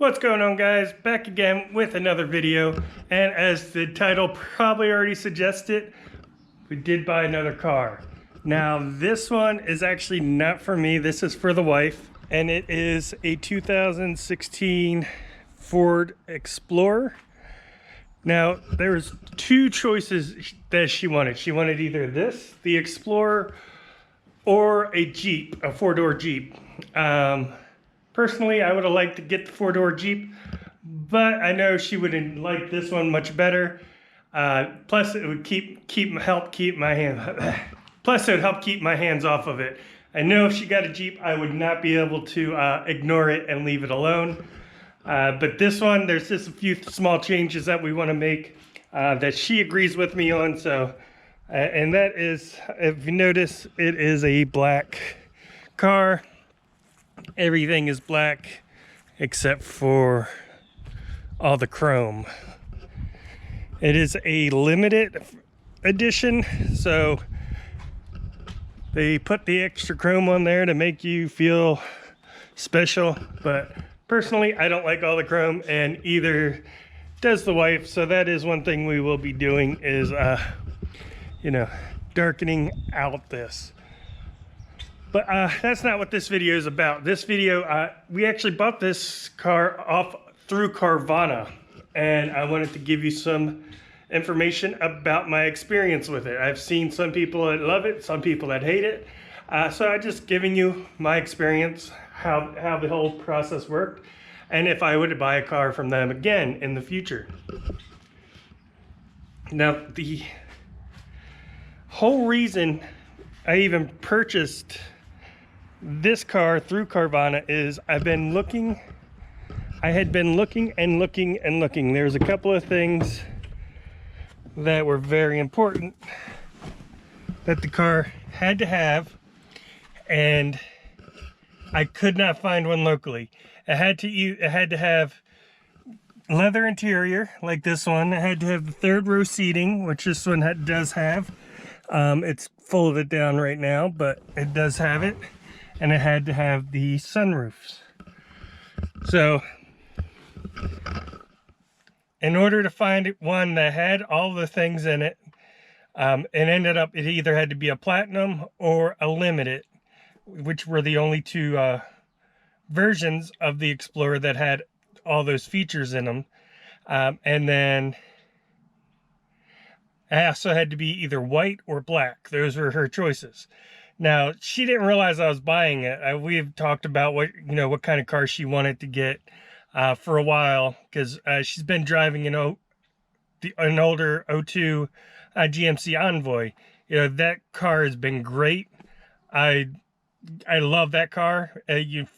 What's going on, guys? Back again with another video, and as the title probably already suggested, we did buy another car. Now this one is actually not for me, this is for the wife, and it is a 2016 Ford Explorer. Now there was two choices that she wanted. She wanted either this, the Explorer, or a Jeep, a four-door Jeep. Personally, I would have liked to get the four-door Jeep, but I know she would like this one much better. Plus, it would help keep my hand. Plus, it would help keep my hands off of it. I know if she got a Jeep, I would not be able to ignore it and leave it alone. But this one, there's just a few small changes that we want to make that she agrees with me on. So, and that is, if you notice, it is a black car. Everything is black except for all the chrome. It is a limited edition, so they put the extra chrome on there to make you feel special, but personally I don't like all the chrome, and either does the wife. So that is one thing we will be doing is darkening out this. But that's not what this video is about. This video, we actually bought this car off through Carvana, and I wanted to give you some information about my experience with it. I've seen some people that love it, some people that hate it. So I'm just giving you my experience, how the whole process worked, and if I would buy a car from them again in the future. Now, the whole reason I even purchased this car through Carvana is I had been looking and looking. There's a couple of things that were very important that the car had to have, and I could not find one locally. It had to have leather interior like this one. It had to have the third row seating, which this one does have. It's folded down right now, but it does have it. And it had to have the sunroofs. So, in order to find one that had all the things in it, it either had to be a platinum or a limited, which were the only two versions of the Explorer that had all those features in them. And then it also had to be either white or black. Those were her choices. Now, she didn't realize I was buying it. We've talked about what kind of car she wanted to get for a while, because she's been driving an older 02 GMC Envoy. That car has been great. I love that car.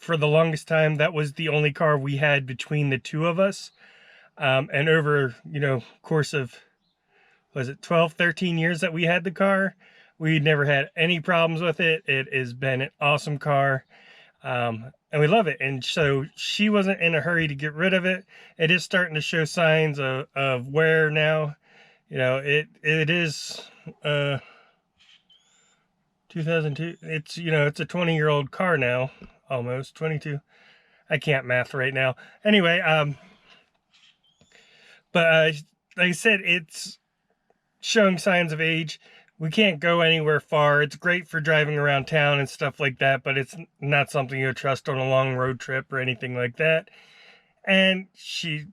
For the longest time, that was the only car we had between the two of us. And over, course of, was it 12, 13 years that we had the car, we never had any problems with it. It has been an awesome car, and we love it. And so she wasn't in a hurry to get rid of it. It is starting to show signs of wear now. It is 2002. It's it's a 20-year-old car now, almost 22. I can't math right now. Anyway, but like I said, it's showing signs of age. We can't go anywhere far. It's great for driving around town and stuff like that, but it's not something you'll trust on a long road trip or anything like that. And she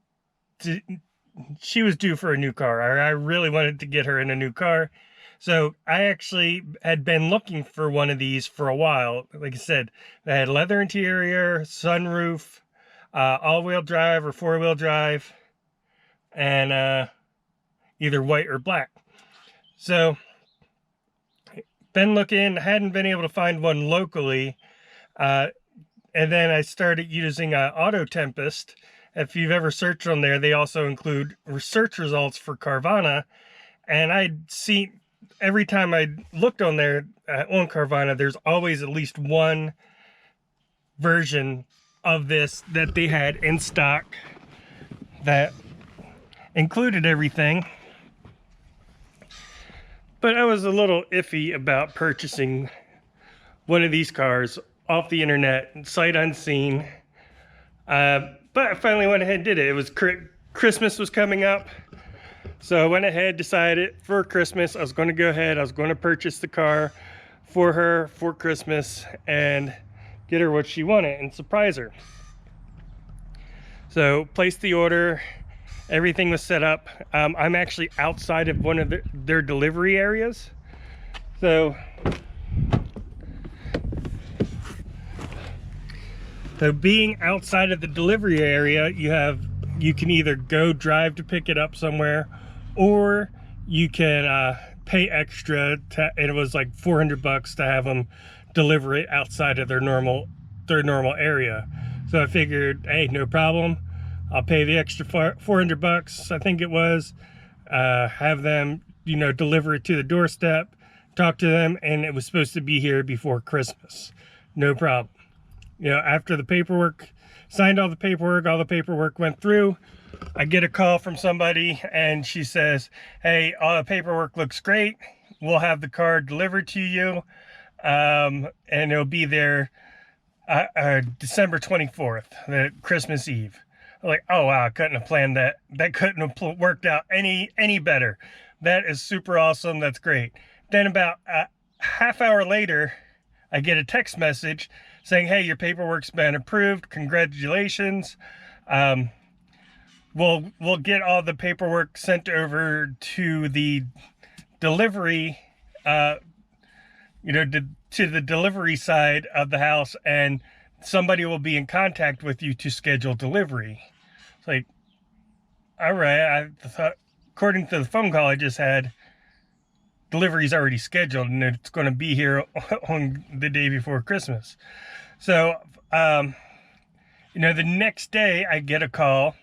was due for a new car. I really wanted to get her in a new car. So I actually had been looking for one of these for a while. Like I said, they had leather interior, sunroof, all-wheel drive or four-wheel drive, and either white or black. So been looking, hadn't been able to find one locally, and then I started using Auto Tempest. If you've ever searched on there, they also include search results for Carvana, and I'd seen every time I looked on there on Carvana, there's always at least one version of this that they had in stock that included everything. But I was a little iffy about purchasing one of these cars off the internet, sight unseen. But I finally went ahead and did it. It was Christmas was coming up. So I went ahead, decided for Christmas, I was going to go ahead, I was going to purchase the car for her for Christmas and get her what she wanted and surprise her. So placed the order, everything was set up. I'm actually outside of one of their delivery areas. So being outside of the delivery area, you can either go drive to pick it up somewhere, or you can pay extra and it was like $400 to have them deliver it outside of their normal area. So I figured, hey, no problem, I'll pay the extra $400, I think it was, have them, you know, deliver it to the doorstep, talk to them, and it was supposed to be here before Christmas. No problem. You know, after the paperwork, signed all the paperwork went through, I get a call from somebody and she says, hey, all the paperwork looks great. We'll have the car delivered to you. And it'll be there December 24th, the Christmas Eve. I'm like, oh wow, I couldn't have planned that. That couldn't have worked out any better. That is super awesome. That's great. Then about a half hour later, I get a text message saying, hey, your paperwork's been approved. Congratulations. We'll get all the paperwork sent over to the delivery, to the delivery side of the house, and somebody will be in contact with you to schedule delivery. It's like, all right, I thought, according to the phone call I just had, delivery's already scheduled and it's going to be here on the day before Christmas. So, the next day I get a call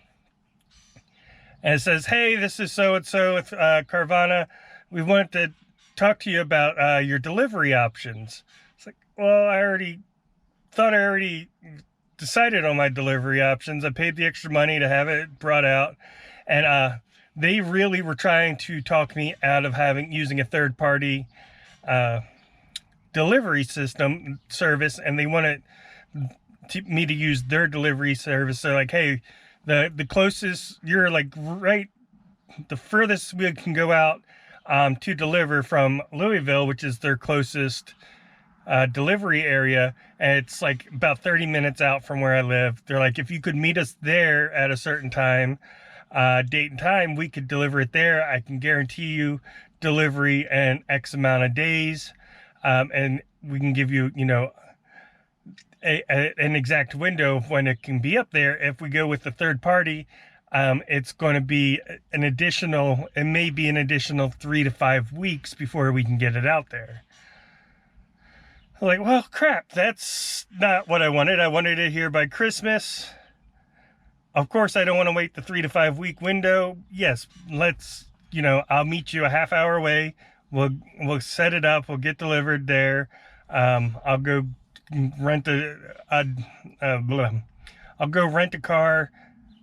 and it says, hey, this is so-and-so with Carvana. We wanted to talk to you about your delivery options. It's like, well, I already decided on my delivery options. I paid the extra money to have it brought out. And they really were trying to talk me out of using a third-party delivery service, and they wanted me to use their delivery service. They're like, hey, the closest, you're like right, the furthest we can go out to deliver from Louisville, which is their closest delivery area, and it's like about 30 minutes out from where I live. They're like, if you could meet us there at a certain time, date and time, we could deliver it there. I can guarantee you delivery in X amount of days, and we can give you, an exact window of when it can be up there. If we go with the third party, it's going to be it may be an additional 3 to 5 weeks before we can get it out there. I'm like, well, crap, that's not what I wanted. I wanted it here by Christmas. Of course, I don't want to wait the 3 to 5 week window. Yes, I'll meet you a half hour away. We'll set it up. We'll get delivered there. I'll go rent I'll go rent a car,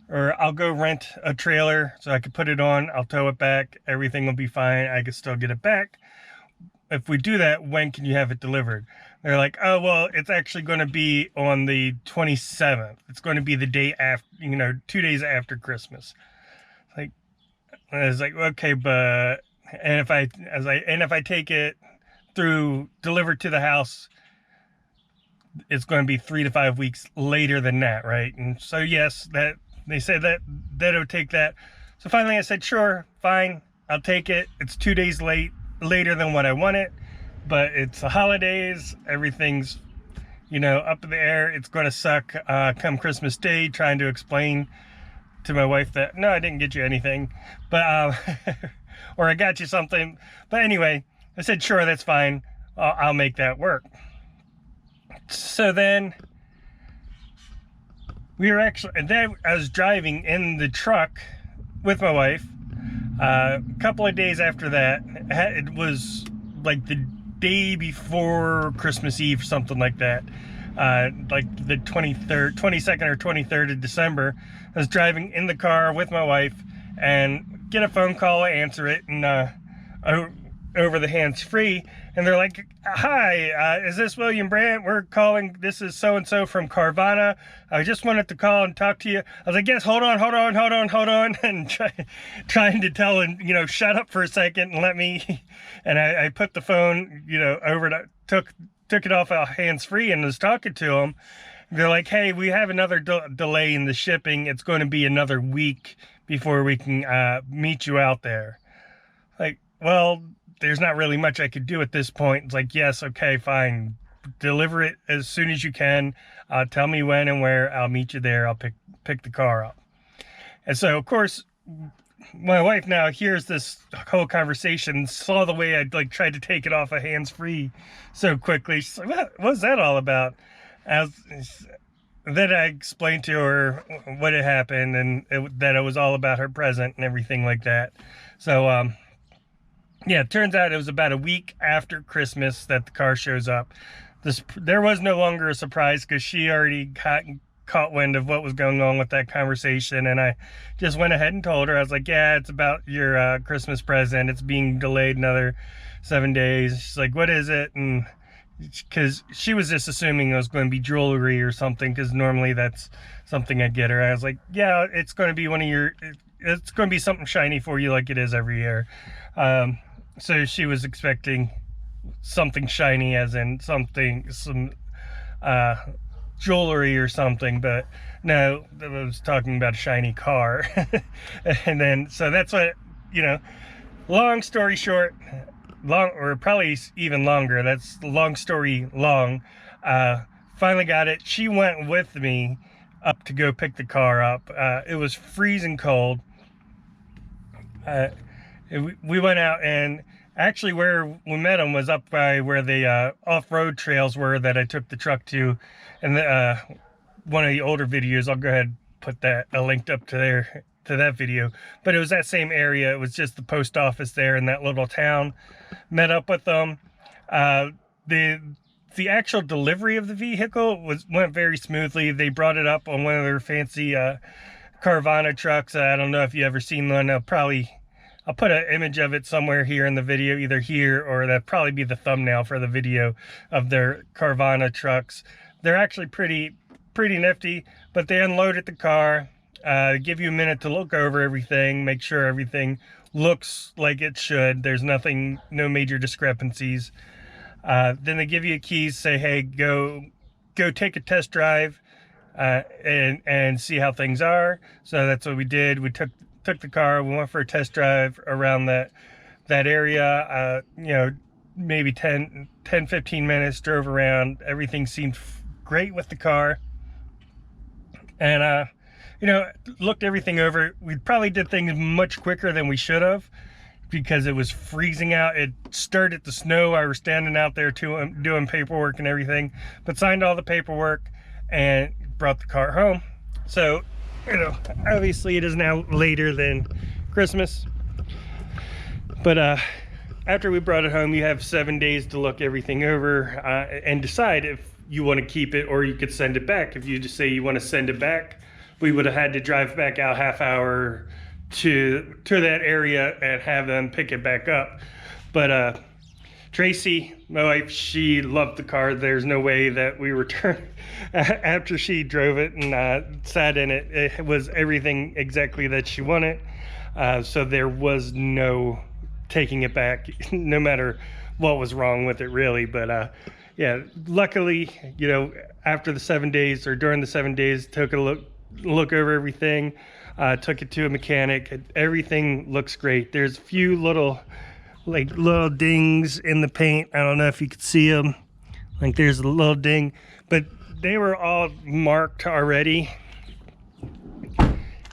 or I'll go rent a trailer so I can put it on. I'll tow it back. Everything will be fine. I can still get it back. If we do that, when can you have it delivered? They're like, oh, well, it's actually going to be on the 27th. It's going to be the day after, 2 days after Christmas. I was like, okay, but, and if I take it through, delivered to the house, it's going to be 3 to 5 weeks later than that, right? And so, yes, that they said that it would take that. So finally I said, sure, fine, I'll take it. It's 2 days later than what I wanted, but it's the holidays, everything's up in the air. It's going to suck come Christmas Day, trying to explain to my wife that no, I didn't get you anything, but or I got you something. But anyway, I said, sure, that's fine, I'll make that work. So then I was driving in the truck with my wife. A couple of days after that, it was like the day before Christmas Eve, something like that, like the 22nd or 23rd of December. I was driving in the car with my wife and get a phone call, I answer it, and over the hands-free, and they're like, hi, is this William Brandt? We're calling, this is so-and-so from Carvana. I just wanted to call and talk to you. I was like, yes, hold on, and trying to tell him, you know, shut up for a second and let me, and I put the phone, you know, over to, took it off hands-free and was talking to him. They're like, hey, we have another delay in the shipping. It's going to be another week before we can meet you out there. Like, well, there's not really much I could do at this point. It's like, yes, okay, fine. Deliver it as soon as you can. Tell me when and where. I'll meet you there. I'll pick the car up. And so, of course, my wife now hears this whole conversation, saw the way I like tried to take it off of hands-free so quickly. She's like, what was that all about? Then I explained to her what had happened and that it was all about her present and everything like that. So, yeah, it turns out it was about a week after Christmas that the car shows up. There was no longer a surprise because she already caught wind of what was going on with that conversation, and I just went ahead and told her. I was like, yeah, it's about your Christmas present. It's being delayed another 7 days. She's like, what is it? And because she was just assuming it was going to be jewelry or something, because normally that's something I get her. I was like, yeah, it's going to be it's going to be something shiny for you like it is every year. So she was expecting something shiny, as in some jewelry or something, but no, I was talking about a shiny car. And then, so that's what, you know, long story short, or probably even longer, that's the long story long, finally got it. She went with me up to go pick the car up. It was freezing cold. We went out, and actually where we met them was up by where the off-road trails were that I took the truck to. And one of the older videos, I'll go ahead and put that linked up to that video. But it was that same area. It was just the post office there in that little town. Met up with them. The actual delivery of the vehicle went very smoothly. They brought it up on one of their fancy Carvana trucks. I don't know if you ever seen one. I'll put an image of it somewhere here in the video, either here or that'll probably be the thumbnail for the video of their Carvana trucks. They're actually pretty nifty, but they unloaded the car, give you a minute to look over everything, make sure everything looks like it should. There's no major discrepancies. Then they give you keys, say, hey, go take a test drive and see how things are. So that's what we did. We took the car, we went for a test drive around that area, you know, maybe 10-15 minutes, drove around. Everything seemed great with the car, and you know, looked everything over. We probably did things much quicker than we should have because it was freezing out. It started to snow. I was standing out there doing paperwork and everything, but signed all the paperwork and brought the car home. So, you know, obviously it is now later than Christmas, but after we brought it home, you have 7 days to look everything over and decide if you want to keep it or you could send it back. If you just say you want to send it back, we would have had to drive back out half hour to that area and have them pick it back up. But Tracy, my wife, she loved the car. There's no way that we returned after she drove it and sat in it. It was everything exactly that she wanted. So there was no taking it back, no matter what was wrong with it, really. But yeah, luckily, you know, after the 7 days or during the 7 days, took a look over everything, took it to a mechanic. Everything looks great. There's a few little dings in the paint. I don't know if you could see them. Like there's a little ding, but they were all marked already.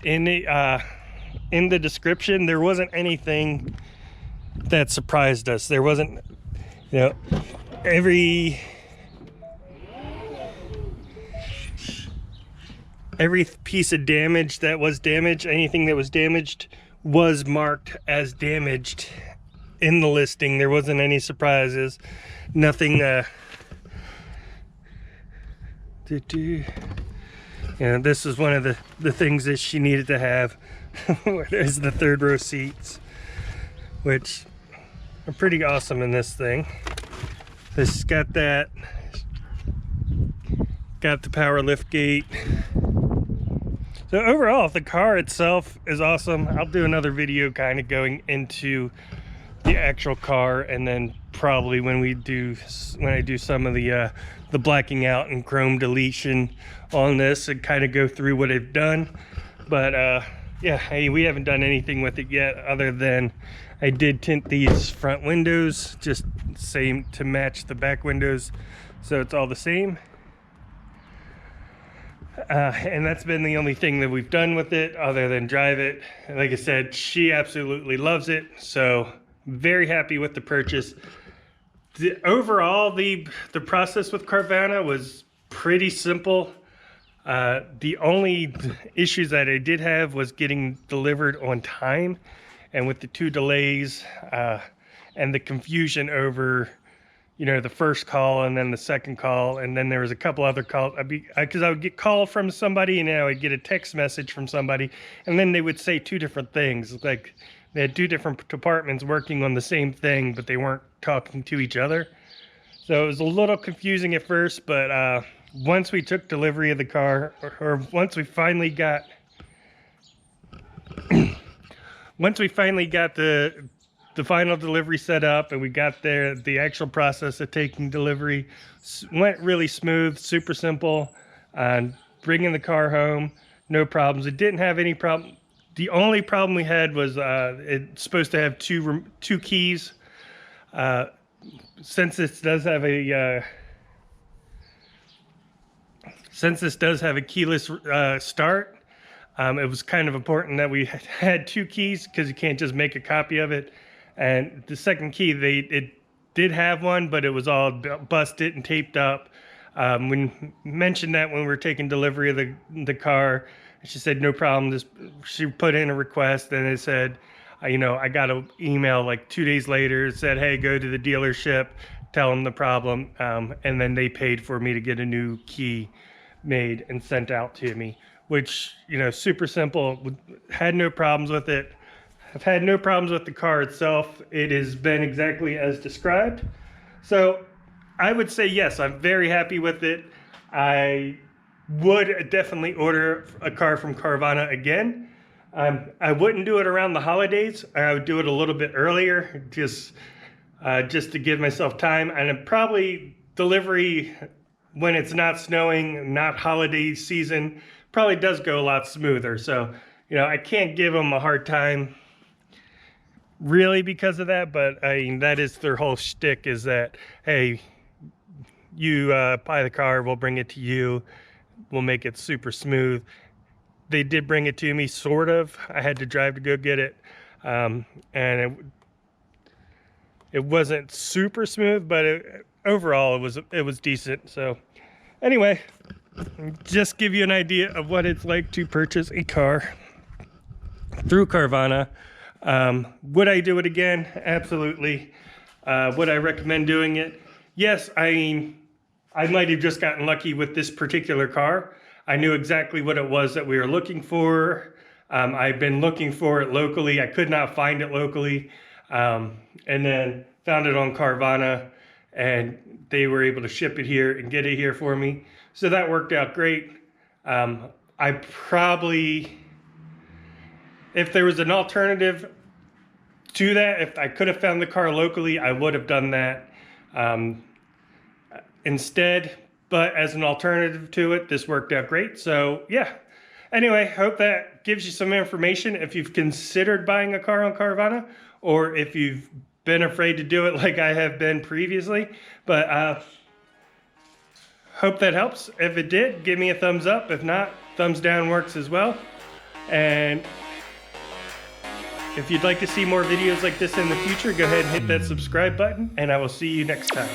In the description, there wasn't anything that surprised us. There wasn't, you know, every piece of damage that was damaged, anything that was damaged was marked as damaged in the listing. There wasn't any surprises, nothing. Yeah, this is one of the things that she needed to have. There's the third row seats, which are pretty awesome in this thing. This got the power lift gate. So overall, the car itself is awesome. I'll do another video kind of going into the actual car, and then probably when I do some of the blacking out and chrome deletion on this, and kind of go through what I've done. But yeah, hey, we haven't done anything with it yet, other than I did tint these front windows, just same to match the back windows, so it's all the same. And that's been the only thing that we've done with it, other than drive it. Like I said, she absolutely loves it, so very happy with the purchase. Overall, the process with Carvana was pretty simple. The only issues that I did have was getting delivered on time, and with the 2 delays and the confusion over, you know, the first call and then the second call, and then there was a couple other calls, because I would get called from somebody, and then I would get a text message from somebody, and then they would say 2 different things. Like they had 2 different departments working on the same thing, but they weren't talking to each other. So it was a little confusing at first, but once we took delivery of the car, or once we finally got the final delivery set up, and we got there, the actual process of taking delivery went really smooth, super simple. Bringing the car home, no problems. It didn't have any problem. The only problem we had was it's supposed to have two keys. Since this does have a keyless start, it was kind of important that we had 2 keys, because you can't just make a copy of it. And the second key, it did have one, but it was all busted and taped up. We mentioned that when we were taking delivery of the car. She said no problem. She put in a request, and it said, you know, I got an email like 2 days later. It said, hey, go to the dealership, tell them the problem, and then they paid for me to get a new key made and sent out to me, which, you know, super simple. Had no problems with it. I've had no problems with the car itself. It has been exactly as described. So I would say yes, I'm very happy with it. I would definitely order a car from Carvana again. I wouldn't do it around the holidays. I would do it a little bit earlier, just to give myself time. And probably delivery when it's not snowing, not holiday season, probably does go a lot smoother. So, you know, I can't give them a hard time really because of that, but I mean, that is their whole shtick, is that, hey, you buy the car, we'll bring it to you, we'll make it super smooth. They did bring it to me, sort of. I had to drive to go get it, and it wasn't super smooth, but overall it was decent. So anyway, just give you an idea of what it's like to purchase a car through Carvana. Would I do it again? Absolutely. Would I recommend doing it? Yes. I mean, I might have just gotten lucky with this particular car. I knew exactly what it was that we were looking for. I've been looking for it locally. I could not find it locally. And then found it on Carvana, and they were able to ship it here and get it here for me. So that worked out great. I probably, if there was an alternative to that, if I could have found the car locally, I would have done that instead. But as an alternative to it, this worked out great. So yeah. Anyway, hope that gives you some information if you've considered buying a car on Carvana, or if you've been afraid to do it like I have been previously. But hope that helps. If it did, give me a thumbs up. If not, thumbs down works as well. And if you'd like to see more videos like this in the future, go ahead and hit that subscribe button, and I will see you next time.